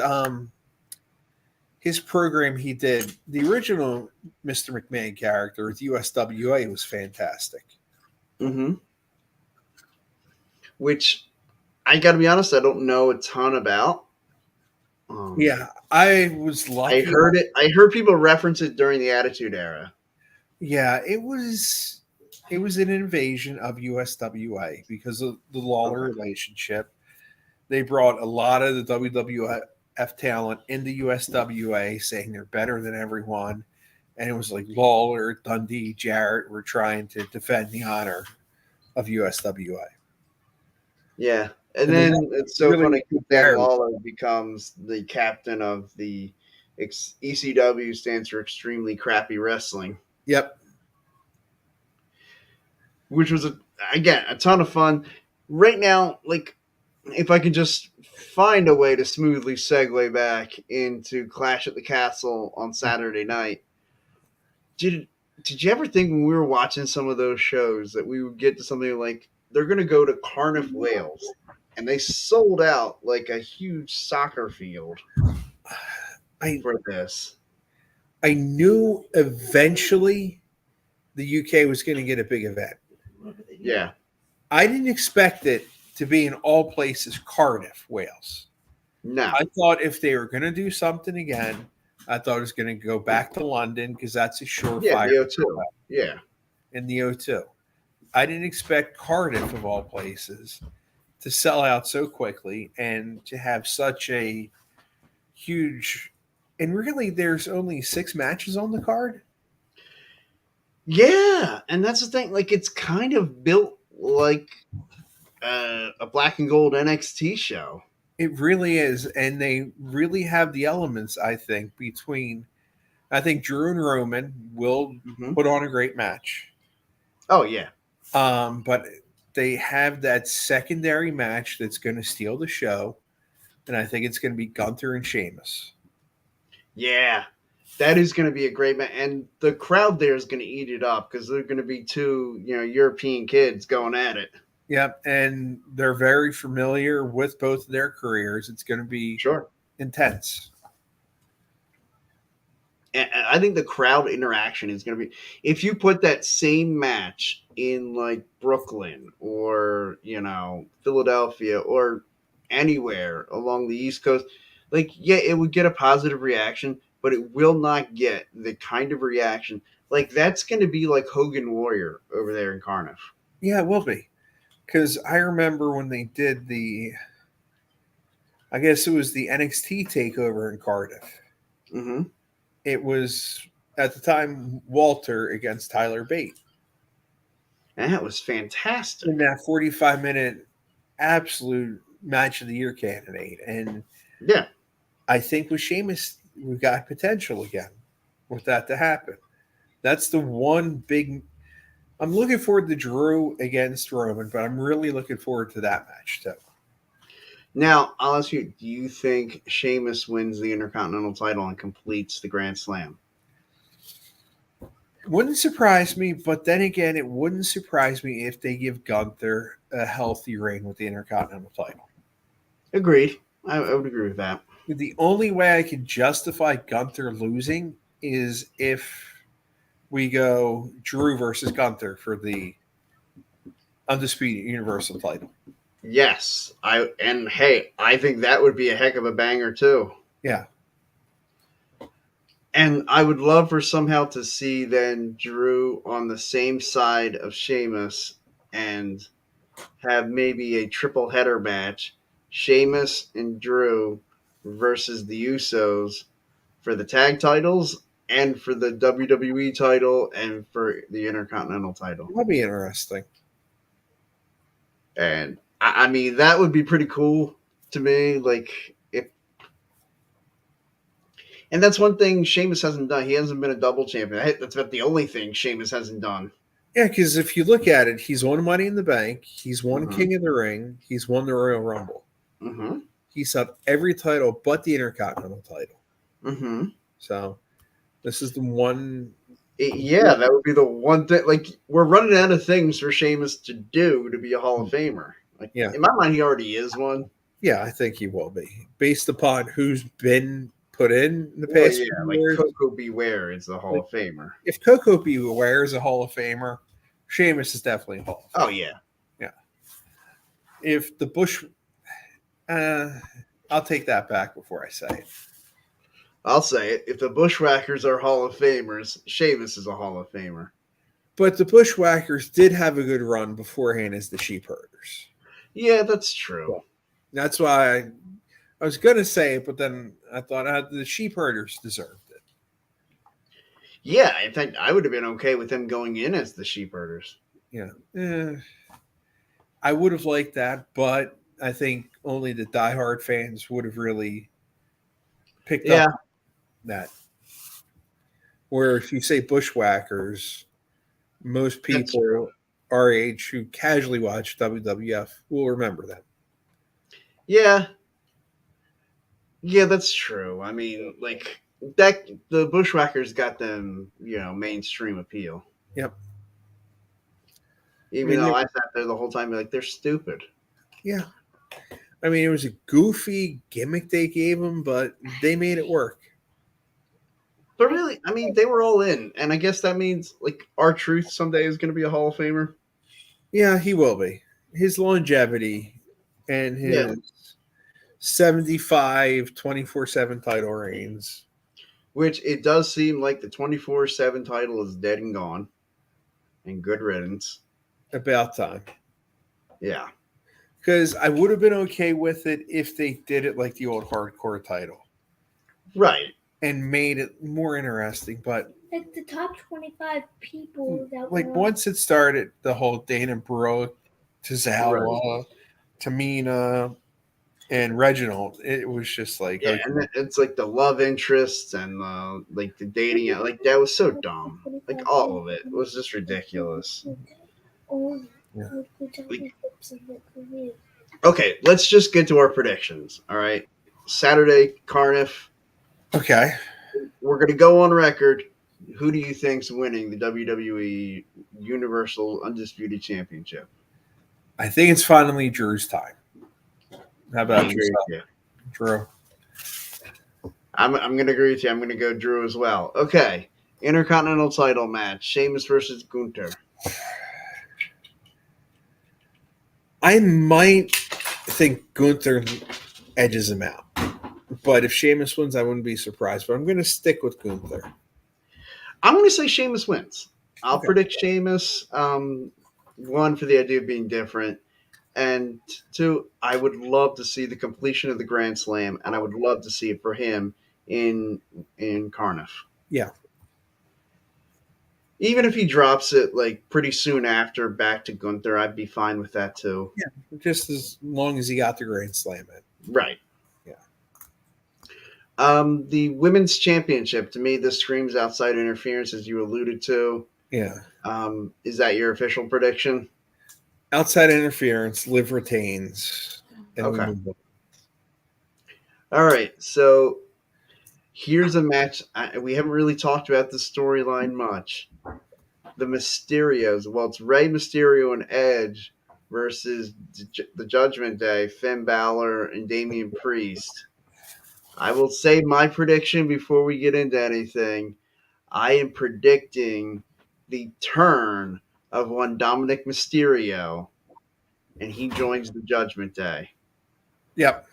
program he did, the original Mr. McMahon character with USWA was fantastic. Mm-hmm. Which I got to be honest, I don't know a ton about. Yeah, I was lucky. I heard it. I heard people reference it during the Attitude Era. Yeah, it was an invasion of USWA because of the Lawler relationship. They brought a lot of the WWF talent into USWA, saying they're better than everyone, and it was like Lawler, Dundee, Jarrett were trying to defend the honor of USWA. Yeah. And then it's so really funny that Lawler becomes the captain of the ECW, stands for Extremely Crappy Wrestling. Yep. Which was, again, a ton of fun. Right now, like, if I could just find a way to smoothly segue back into Clash at the Castle on Saturday night, did you ever think when we were watching some of those shows that we would get to something like they're going to go to Cardiff, Wales, and they sold out like a huge soccer field? for this. I knew eventually the UK was going to get a big event. Yeah. I didn't expect it to be in all places Cardiff, Wales. No. I thought if they were going to do something again, I thought it was going to go back to London because that's a Yeah, surefire the O2. Yeah. in the O2. I didn't expect Cardiff, of all places, to sell out so quickly and to have such a huge. And really, there's only 6 matches on the card. Yeah, and that's the thing. Like, it's kind of built like a black and gold NXT show. It really is, and they really have the elements. I think between, I think Drew and Roman will Mm-hmm. put on a great match. Oh yeah, But they have that secondary match that's going to steal the show, and I think it's going to be Gunther and Sheamus. yeah. That is going to be a great match, and the crowd there is going to eat it up because they're going to be two, European kids going at it. Yep, and they're very familiar with both of their careers. It's going to be Sure. intense. And I think the crowd interaction is going to be, if you put that same match in like Brooklyn or Philadelphia or anywhere along the East Coast, like yeah, it would get a positive reaction, but it will not get the kind of reaction like that's going to be like Hogan Warrior over there in Cardiff. Yeah, it will be. Because I remember when they did I guess it was the NXT takeover in Cardiff. Mm-hmm. It was at the time Walter against Tyler Bate. And that was fantastic. In that 45-minute absolute match of the year candidate. And Yeah. I think with Sheamus, we've got potential again with that to happen. That's the one big. I'm looking forward to Drew against Roman, but I'm really looking forward to that match too. Now, I'll ask you, do you think Sheamus wins the Intercontinental title and completes the Grand Slam? Wouldn't surprise me, but then again, it wouldn't surprise me if they give Gunther a healthy reign with the Intercontinental title. Agreed. I would agree with that. The only way I could justify Gunther losing is if we go Drew versus Gunther for the Undisputed Universal title. Yes. I think that would be a heck of a banger too. Yeah. And I would love for somehow to see then Drew on the same side of Sheamus and have maybe a triple header match. Sheamus and Drew versus the Usos for the tag titles and for the WWE title and for the Intercontinental title. That'd be interesting. And I mean, that would be pretty cool to me. Like, and that's one thing Sheamus hasn't done. He hasn't been a double champion. That's about the only thing Sheamus hasn't done. Yeah, because if you look at it, he's won Money in the Bank, he's won Mhm. King of the Ring, he's won the Royal Rumble. Mm-hmm. He's up every title but the Intercontinental title. Mm-hmm. So this is the one. Yeah, that would be the one thing. Like, we're running out of things for Sheamus to do to be a Hall of Famer. Like, Yeah. in my mind, he already is one. Yeah, I think he will be based upon who's been put in the Well, past yeah, few like years. Coco Beware is the Hall of Famer. If Coco Beware is a Hall of Famer, Sheamus is definitely a Hall of Famer. Oh yeah. If the Bush, I'll take that back before I say it. I'll say it. If the Bushwhackers are Hall of Famers, Sheamus is a Hall of Famer. But the Bushwhackers did have a good run beforehand as the Sheep Herders. Yeah, that's true. That's why I was going to say it, but then I thought the Sheep Herders deserved it. Yeah, in fact, I would have been okay with them going in as the Sheep Herders. Yeah. I would have liked that, but I think only the diehard fans would have really picked up that. Where if you say Bushwhackers, most people our age who casually watch WWF will remember that. Yeah. Yeah, that's true. I mean, like that the Bushwhackers got them, mainstream appeal. Yep. Even though I sat there the whole time like they're stupid. Yeah. I mean, it was a goofy gimmick they gave him, but they made it work. But really, I mean, they were all in, and I guess that means like R-Truth someday is going to be a Hall of Famer. Yeah, he will be. His longevity and Yeah, his 75 24/7 title reigns. which it does seem like the 24/7 title is dead and gone, and good riddance. About time. Yeah, Because I would have been okay with it if they did it like the old hardcore title right. and made it more interesting. But Like the top 25 people that like were once it started, the whole Dana Brooke, Tozawa, Tamina, and Reginald, it was just like, Yeah, okay. and it's like the love interests and like the dating, like that was so dumb. Like all of it was just ridiculous. all Yeah. championships in their career. Okay, let's just get to our predictions. All right, Saturday Cardiff. Okay. We're gonna go on record. Who do you think's winning the WWE Universal Undisputed Championship? I think it's finally Drew's time. How I about agree with yourself, you. Drew? I'm gonna agree with you. I'm gonna go Drew as well. Okay, Intercontinental Title match: Sheamus versus Gunther. I might think Gunther edges him out. But if Sheamus wins, I wouldn't be surprised. But I'm going to stick with Gunther. I'm gonna say Sheamus wins. I'll Okay. predict Sheamus. One for the idea of being different, and two, I would love to see the completion of the Grand Slam, and I would love to see it for him in Cardiff. Yeah. Even if he drops it like pretty soon after back to Gunther, I'd be fine with that too. Yeah. Just as long as he got the Grand Slam in. Right. Yeah. The women's championship, to me, this screams outside interference, as you alluded to. Yeah. Is that your official prediction? Outside interference, Liv retains, and we Okay. move on. All right. So here's a match. We haven't really talked about the storyline much. The Mysterios. Well, it's Rey Mysterio and Edge versus the Judgment Day, Finn Balor and Damian Priest. I will say my prediction before we get into anything. I am predicting the turn of one Dominic Mysterio, and he joins the Judgment Day. Yep.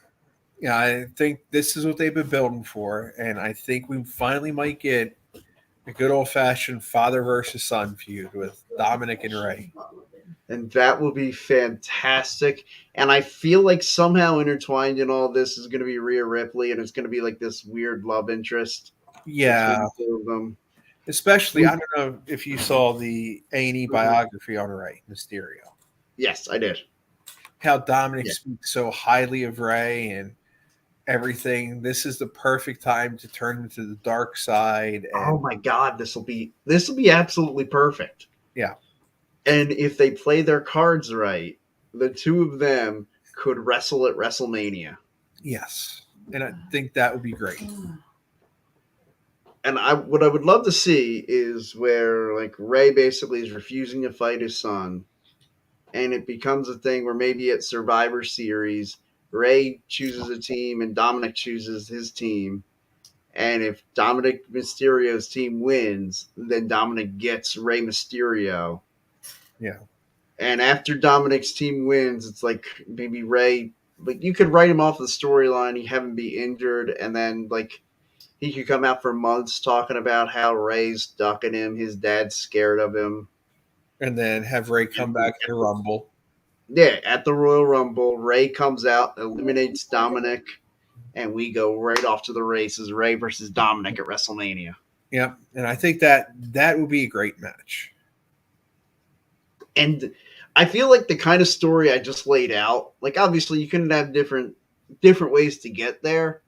Yeah, I think this is what they've been building for, and I think we finally might get a good old fashioned father versus son feud with Dominic and Ray. And that will be fantastic. And I feel like somehow intertwined in all this is going to be Rhea Ripley, and it's going to be like this weird love interest between Yeah, the two of them. especially I don't know if you saw the A&E biography on Ray Mysterio. Yes, I did. How Dominic Yeah. speaks so highly of Ray and everything. This is the perfect time to turn him to the dark side. And Oh my God, this will be absolutely perfect. yeah, And if they play their cards right, the two of them could wrestle at WrestleMania. yes, and I think that would be great. And what I would love to see is where like Ray basically is refusing to fight his son, and it becomes a thing where maybe at Survivor Series, Ray chooses a team and Dominic chooses his team. And if Dominic Mysterio's team wins, then Dominic gets Rey Mysterio. Yeah, And after Dominic's team wins, it's like maybe Ray, like you could write him off the storyline, he have him be injured, and then like he could come out for months talking about how Ray's ducking him, his dad's scared of him. and then have Ray come back in the Rumble. Yeah, at the Royal Rumble, Ray comes out, eliminates Dominic, and we go right off to the races. Ray versus Dominic at WrestleMania. Yeah, and I think that would be a great match. And I feel like the kind of story I just laid out, like obviously you can have different ways to get there,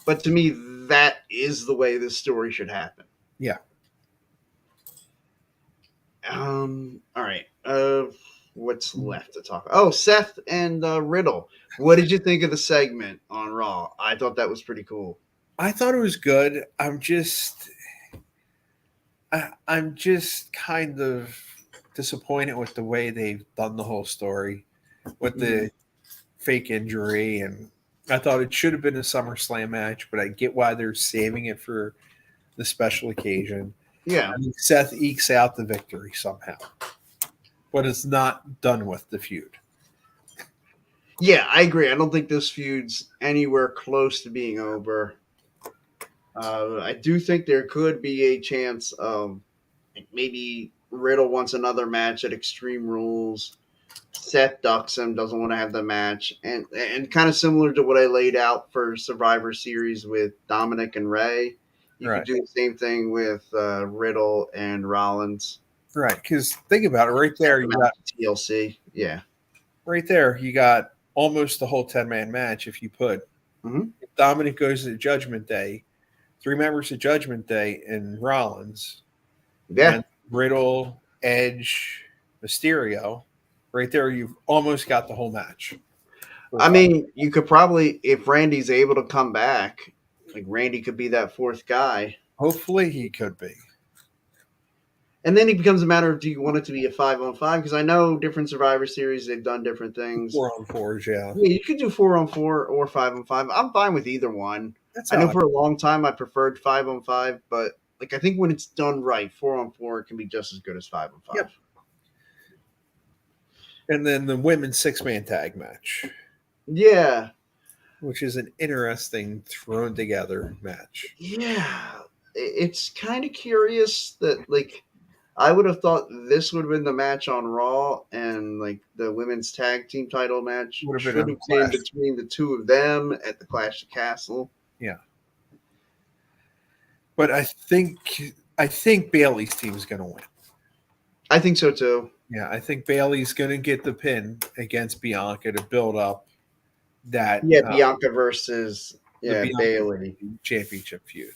but to me that is the way this story should happen. Yeah. All right. What's left to talk? Oh, Seth and Riddle. What did you think of the segment on Raw? I thought that was pretty cool. I thought it was good. I'm just kind of disappointed with the way they've done the whole story with the fake injury, and I thought it should have been a SummerSlam match, but I get why they're saving it for the special occasion. Yeah. I mean, Seth ekes out the victory somehow, but it's not done with the feud. Yeah, I agree. I don't think this feud's anywhere close to being over. I do think there could be a chance of maybe Riddle wants another match at Extreme Rules. Seth ducks him, doesn't want to have the match, and kind of similar to what I laid out for Survivor Series with Dominic and Ray. You could Right. do the same thing with Riddle and Rollins. Right, because think about it. Right there, you got TLC. Yeah. right there. You got almost the whole 10-man match. If you put if Dominic goes to Judgment Day, 3 members of Judgment Day, and Rollins, Yeah. and Riddle, Edge, Mysterio. Right there, you've almost got the whole match. I mean, you could probably, if Randy's able to come back, like Randy could be that 4th guy. Hopefully, he could be. And then it becomes a matter of, do you want it to be a 5-on-5? Because I know different Survivor Series, they've done different things. 4-on-4s, yeah. Yeah, you could do 4-on-4 or 5-on-5. I'm fine with either one. That's I know how for a long time I preferred 5-on-5, but like I think when it's done right, 4-on-4 can be just as good as 5-on-5. Yep. And then the women's 6-man tag match. Yeah. Which is an interesting thrown together match. Yeah. It's kind of curious that, like, I would have thought this would have been the match on Raw, and like the women's tag team title match should have been between the two of them at the Clash of Castle. Yeah. But I think Bayley's team is going to win. I think so too. Yeah, I think Bayley's going to get the pin against Bianca to build up that. Yeah, Bianca versus Bianca Bayley championship feud.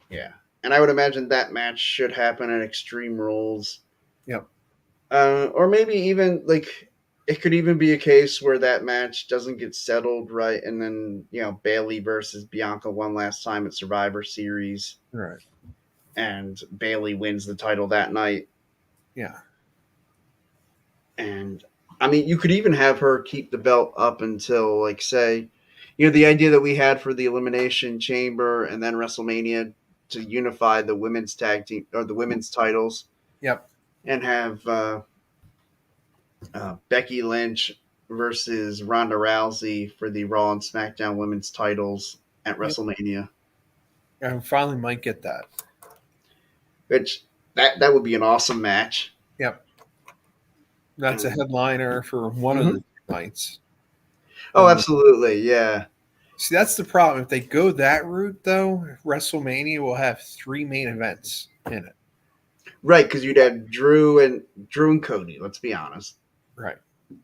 Yeah, and I would imagine that match should happen at Extreme Rules. Yep. Or maybe even like it could even be a case where that match doesn't get settled right, and then Bayley versus Bianca one last time at Survivor Series. Right. And Bayley wins the title that night. Yeah. And I mean, you could even have her keep the belt up until, like, say, the idea that we had for the Elimination Chamber and then WrestleMania to unify the women's tag team or the women's titles. Yep. And have Becky Lynch versus Ronda Rousey for the Raw and SmackDown women's titles at WrestleMania. I finally might get that. Which that would be an awesome match. Yep. That's a headliner for one of the nights. Oh, absolutely. Yeah. See, that's the problem. If they go that route, though, WrestleMania will have 3 main events in it. Right, because you'd have Drew and Cody, let's be honest. Right.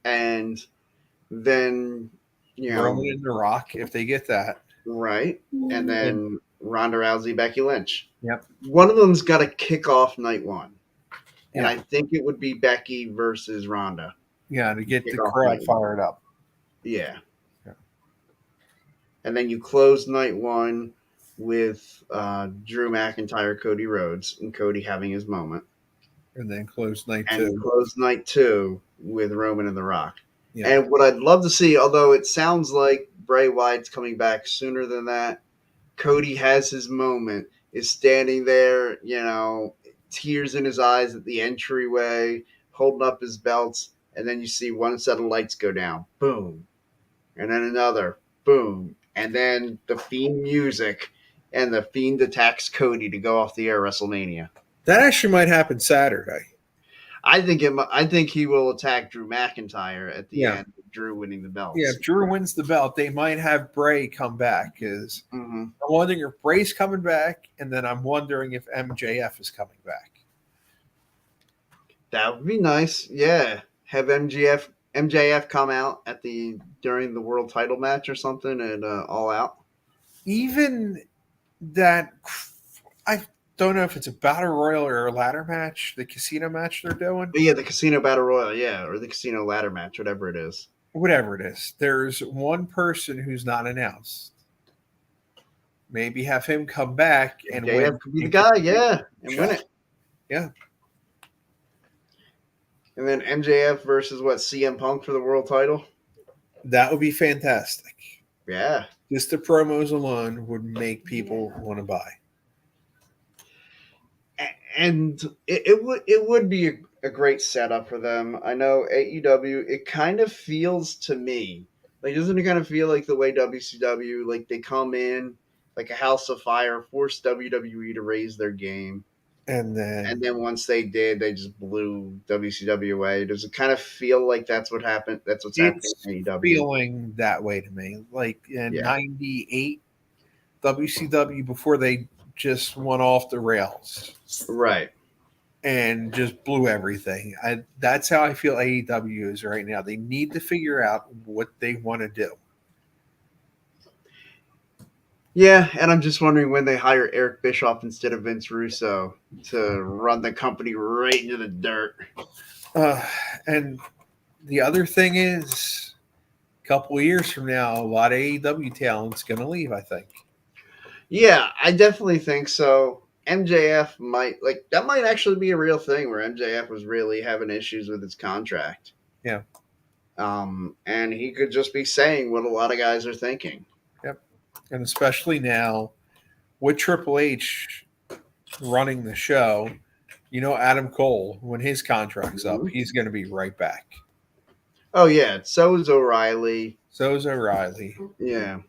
And then, Roman and The Rock, if they get that. Right. And then Ronda Rousey, Becky Lynch. Yep. One of them's got to kick off night one. And Yeah. I think it would be Becky versus Ronda. Yeah, to get the crowd fired up. Yeah. And then you close night one with Drew McIntyre, Cody Rhodes, and Cody having his moment. And then close night and 2. And close night 2 with Roman and The Rock. Yeah. And what I'd love to see, although it sounds like Bray Wyatt's coming back sooner than that, Cody has his moment, is standing there, tears in his eyes at the entryway, holding up his belts, and then you see one set of lights go down. Boom. And then another. Boom. And then the Fiend music, and the Fiend attacks Cody to go off the air at WrestleMania. That actually might happen Saturday. I think he will attack Drew McIntyre at the end of Drew winning the belt. Yeah, if Drew wins the belt, they might have Bray come back. Because I'm wondering if Bray's coming back, and then I'm wondering if MJF is coming back. That would be nice. Yeah, have MJF come out during the world title match or something and All Out. Even that, I don't know if it's a battle royal or a ladder match, the casino match they're doing. But yeah, the casino battle royal, or the casino ladder match, whatever it is. Whatever it is. There's one person who's not announced. Maybe have him come back and win. Could be the guy, and win it. Yeah. And then MJF versus CM Punk for the world title? That would be fantastic. Yeah. Just the promos alone would make people want to buy. And it would be a great setup for them. I know AEW. It kind of feels to me like, doesn't it kind of feel like the way WCW, like they come in like a house of fire, force WWE to raise their game, And and then then once they did, they just blew WCW away. Does it kind of feel like that's what happened? That's what's happening it's in AEW. feeling that way to me. Like in Yeah. '98, WCW, before they just went off the rails Right. and just blew everything. That's how I feel AEW is right now. They need to figure out what they want to do. Yeah, and I'm just wondering when they hire Eric Bischoff instead of Vince Russo to run the company right into the dirt. Uh, and the other thing is, a couple of years from now, a lot of AEW talent's going to leave, I think. Yeah, I definitely think so. MJF might like that might actually be a real thing where MJF was really having issues with his contract. Yeah. And he could just be saying what a lot of guys are thinking. Yep. And especially now with Triple H running the show, Adam Cole, when his contract's up, Mhm. he's going to be right back. Oh yeah, so is O'Reilly. So is O'Reilly. Yeah.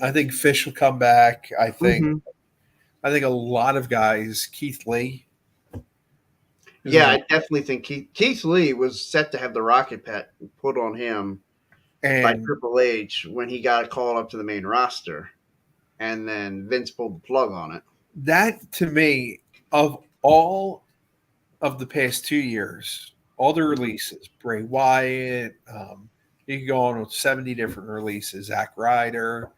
I think Fish will come back. I think Mhm. a lot of guys, Keith Lee. Yeah, I definitely think Keith Lee was set to have the rocket put on him by And Triple H when he got called up to the main roster, and then Vince pulled the plug on it. that, to me, of all of the past 2 years, all the releases, Bray Wyatt, you can go on with 70 different releases, Zack Ryder.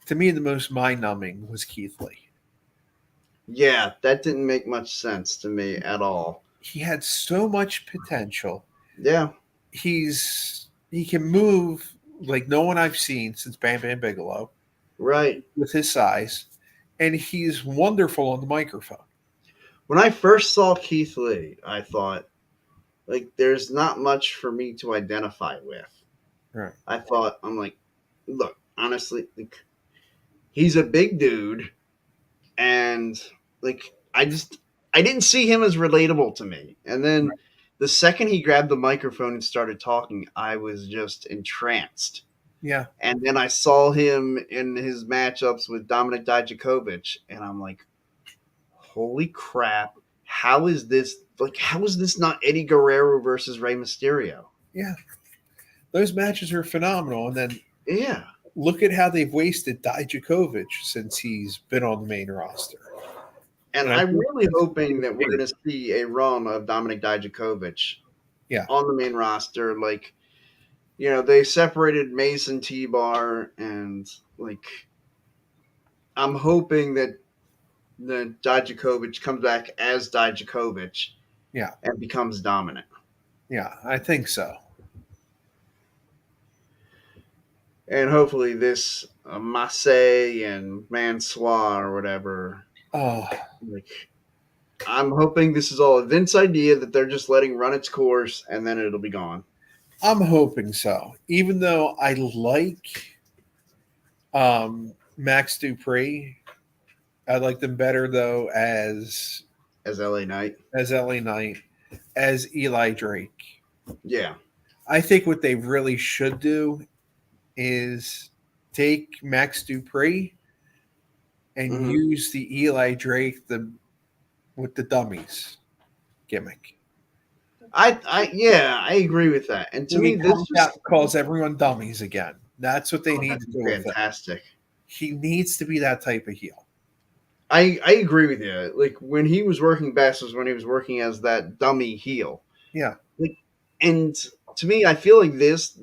To me, the most mind numbing was Keith Lee. Yeah, that didn't make much sense to me at all. He had so much potential. Yeah. He can move like no one I've seen since Bam Bam Bigelow Right. with his size, and he's wonderful on the microphone. When I first saw Keith Lee, I thought, like, there's not much for me to identify with. Right. I'm like, look, honestly, like, he's a big dude, and like, I didn't see him as relatable to me. And then the second he grabbed the microphone and started talking, I was just entranced. Yeah. And then I saw him in his matchups with Dominic Dijakovic, and I'm like, holy crap! How is this not Eddie Guerrero versus Rey Mysterio? Yeah. Those matches are phenomenal. And then Yeah. look at how they've wasted Dijakovic since he's been on the main roster. And I I'm think really hoping that we're going to see a run of Dominic Dijakovic on the main roster. Like, they separated Mason T-Bar, and like, I'm hoping that Dijakovic comes back as Dijakovic, and becomes dominant. Yeah, I think so. And hopefully this Massey and Mansoir or whatever. Oh, like, I'm hoping this is all a Vince idea that they're just letting run its course, and then it'll be gone. I'm hoping so. Even though I like Max Dupree, I like them better though as LA Knight, as Eli Drake. Yeah. I think what they really should do is take Max Dupree and use the Eli Drake with the dummies gimmick. I agree with that. And to me, this calls everyone dummies again. That's what they need to do. Fantastic. He needs to be that type of heel. I agree with you. Like, when he was working best was when he was working as that dummy heel. Yeah. Like, and to me, I feel like this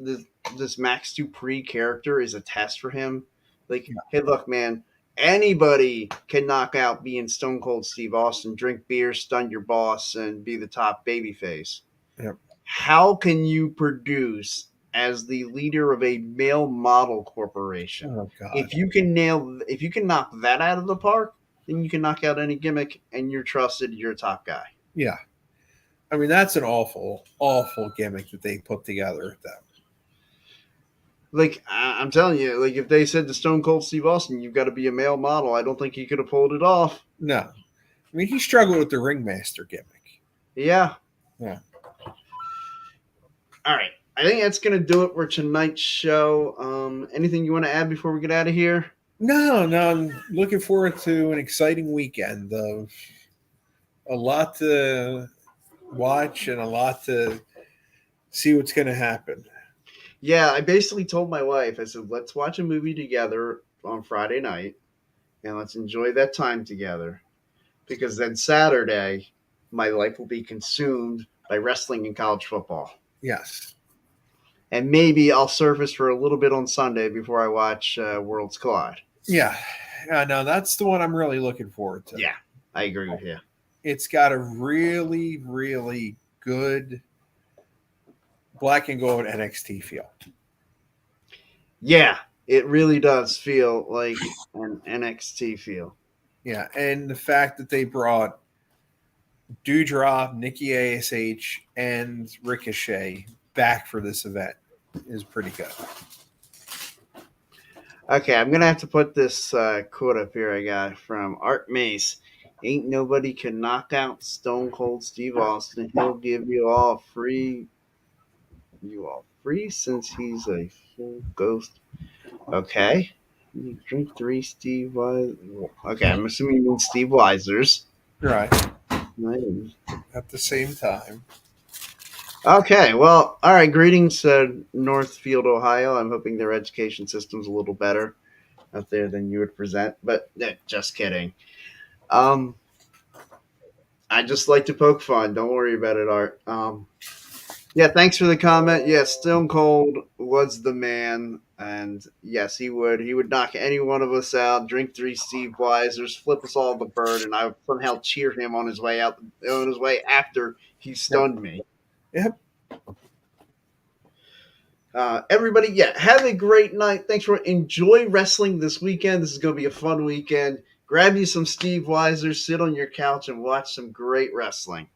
Max Dupree character is a test for him. Like, hey, look, man, anybody can knock out being Stone Cold Steve Austin, drink beer, stun your boss, and be the top babyface. Yep. How can you produce as the leader of a male model corporation? Oh, God. If you can knock that out of the park, then you can knock out any gimmick, and you're trusted. You're a top guy. Yeah. I mean, that's an awful, awful gimmick that they put together with them. Like I'm telling you, like if they said to Stone Cold Steve Austin, "You've got to be a male model," I don't think he could have pulled it off. No, I mean he struggled with the ringmaster gimmick. Yeah. Yeah. All right. I think that's gonna do it for tonight's show. Anything you want to add before we get out of here? No, I'm looking forward to an exciting weekend of a lot to watch and a lot to see what's going to happen. Yeah, I basically told my wife, I said, let's watch a movie together on Friday night and let's enjoy that time together. Because then Saturday, my life will be consumed by wrestling and college football. Yes. And maybe I'll surface for a little bit on Sunday before I watch Worlds Collide. Yeah. No, that's the one I'm really looking forward to. Yeah, I agree with you. It's got a really, really good black and gold NXT feel. Yeah, it really does feel like an NXT feel. Yeah, and the fact that they brought Doudrop, Nikki ASH, and Ricochet back for this event is pretty good. Okay, I'm going to have to put this quote up here I got from Art Mace. Ain't nobody can knock out Stone Cold Steve Austin. He'll give you all free since he's a full ghost. Okay. Drink 3 Steve Weiser. Okay, I'm assuming you mean Steve Weisers. Right. Nice. At the same time. Okay, well, all right. Greetings, Northfield, Ohio. I'm hoping their education system's a little better out there than you would present, but just kidding. I just like to poke fun. Don't worry about it, Art. Yeah, thanks for the comment. Yes, Stone Cold was the man, and yes, he would knock any one of us out, drink 3 Steve Weisers, flip us all the bird, and I would somehow cheer him on his way out, on his way after he stunned me. Yep. Everybody, yeah, have a great night. Thanks for enjoy wrestling this weekend. This is going to be a fun weekend. Grab you some Steve Weiser, sit on your couch, and watch some great wrestling.